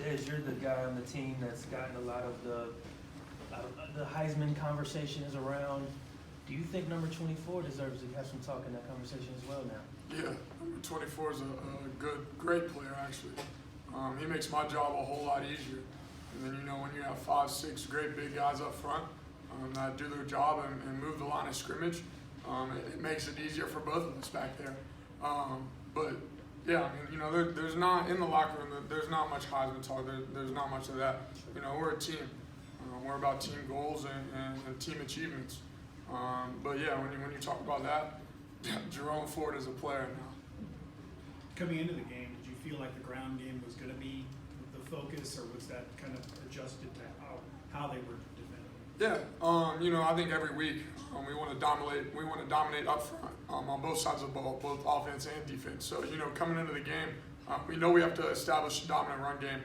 Des, you're the guy on the team that's gotten a lot of the Heisman conversations around. Do you think number 24 deserves to have some talk in that conversation as well now? Yeah, number 24 is a great player actually. He makes my job a whole lot easier. And then when you have 5, 6 great big guys up front that do their job and move the line of scrimmage, it makes it easier for both of us back there. But yeah, I mean, there's not in the locker room. There's not much Heisman talk. There's not much of that. We're a team. We're about team goals and team achievements. But yeah, when you talk about that, Jerome Ford is a player now. Coming into the game, did you feel like the ground game was going to be the focus, or was that kind of adjusted to how they were defending? Yeah, I think every week we want to dominate. We want to dominate up front on both sides of the ball, both offense and defense. So coming into the game, we know we have to establish a dominant run game,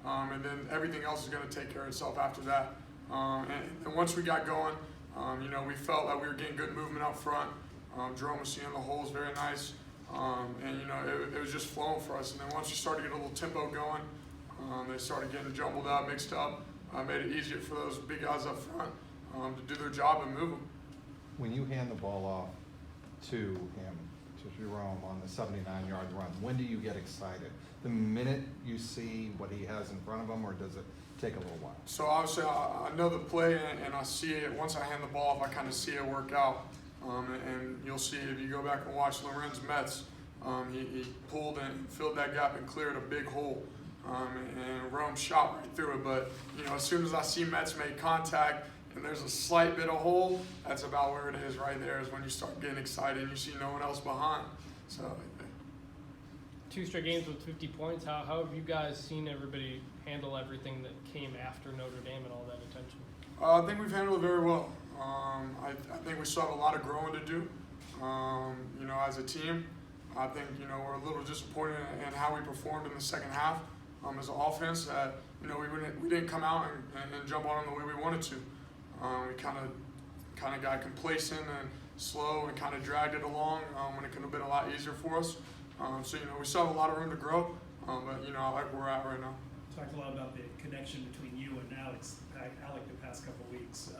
and then everything else is going to take care of itself after that. And once we got going, we felt like we were getting good movement up front. Jerome was seeing the holes very nice, and it was just flowing for us. And then once you started to get a little tempo going, they started getting jumbled up, mixed up. Made it easier for those big guys up front to do their job and move them. When you hand the ball off to him, to Jerome, on the 79-yard run, when do you get excited? The minute you see what he has in front of him, or does it take a little while? So obviously I know the play and I see it. Once I hand the ball off, I kind of see it work out. And you'll see if you go back and watch Lorenz Metz, he pulled and filled that gap and cleared a big hole. And Rome shot right through it. But as soon as I see Metz make contact and there's a slight bit of hole, that's about where it is right there, is when you start getting excited and you see no one else behind. So 2 straight games with 50 points. How have you guys seen everybody handle everything that came after Notre Dame and all that attention? I think we've handled it very well. I think we still have a lot of growing to do. As a team, I think we're a little disappointed in how we performed in the second half as an offense. That we didn't come out and jump on them the way we wanted to. We kind of got complacent and slow and kind of dragged it along when it could have been a lot easier for us. So we still have a lot of room to grow, but I like where we're at right now. Talked a lot about the connection between you and Alex the past couple of weeks.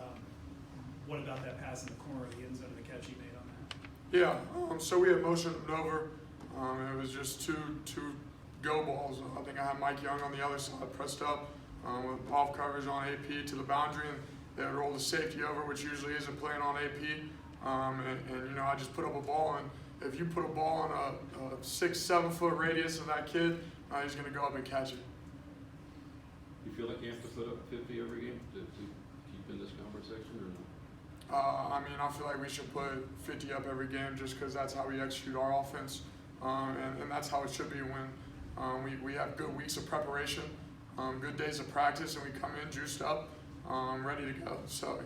What about that pass in the corner of the end zone, the catch he made on that? Yeah, so we had motioned it over. It was just two go balls. I think I had Mike Young on the other side pressed up with off coverage on AP to the boundary, and they would roll the safety over, which usually isn't playing on AP. And I just put up a ball, and if you put a ball in a 6-7 foot radius of that kid, he's going to go up and catch it. You feel like you have to put up 50 every game to keep in this conversation, or no? I feel like we should put 50 up every game just because that's how we execute our offense, and that's how it should be when we have good weeks of preparation, good days of practice, and we come in juiced up, ready to go. So,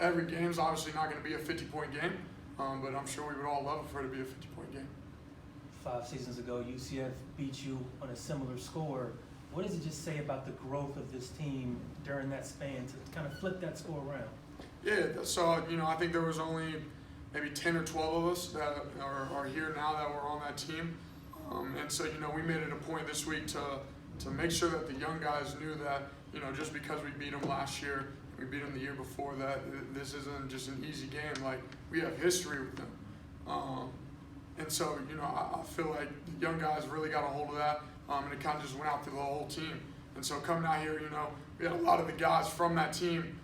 every game's obviously not going to be a 50-point game, but I'm sure we would all love it for it to be a 50-point game. 5 seasons ago, UCF beat you on a similar score. What does it just say about the growth of this team during that span to kind of flip that score around? Yeah, so I think there was only maybe 10 or 12 of us that are here now that were on that team, and so we made it a point this week to make sure that the young guys knew that just because we beat them last year, we beat them the year before, that this isn't just an easy game. Like, we have history with them, and so I feel like the young guys really got a hold of that, and it kind of just went out through the whole team. And so coming out here, we had a lot of the guys from that team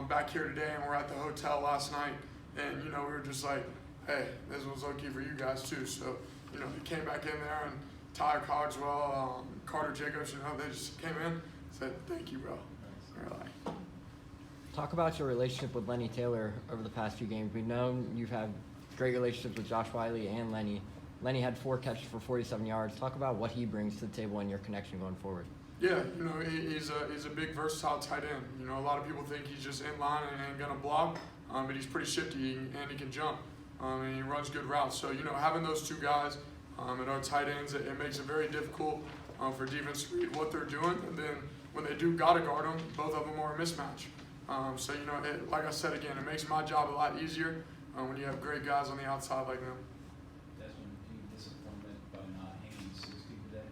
back here today, and we're at the hotel last night, and we were just like, hey, this was okay for you guys too. So they came back in there, and Tyler Cogswell, Carter Jacobs, they just came in, said, thank you, bro. Really. Talk about your relationship with Lenny Taylor over the past few games. We've known you've had great relationships with Josh Wiley and Lenny. Lenny had 4 catches for 47 yards. Talk about what he brings to the table and your connection going forward. Yeah, he's a big versatile tight end. A lot of people think he's just in line and ain't gonna block, but he's pretty shifty and he can jump, and he runs good routes. So having those 2 guys at our tight ends, it makes it very difficult for defense to read what they're doing, and then when they do gotta guard them, both of them are a mismatch. So like I said again, it makes my job a lot easier when you have great guys on the outside like them. Desmond, any disappointment by not hanging 60 today?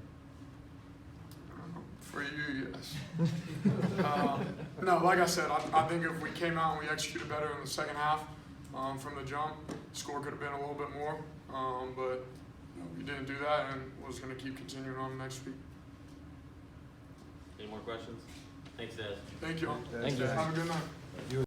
For you, yes. No, like I said, I think if we came out and we executed better in the second half from the jump, score could have been a little bit more. But you know, we didn't do that, and we're just going to keep continuing on next week. Any more questions? Thanks, Des. Thank you. Thank you. Have a good night.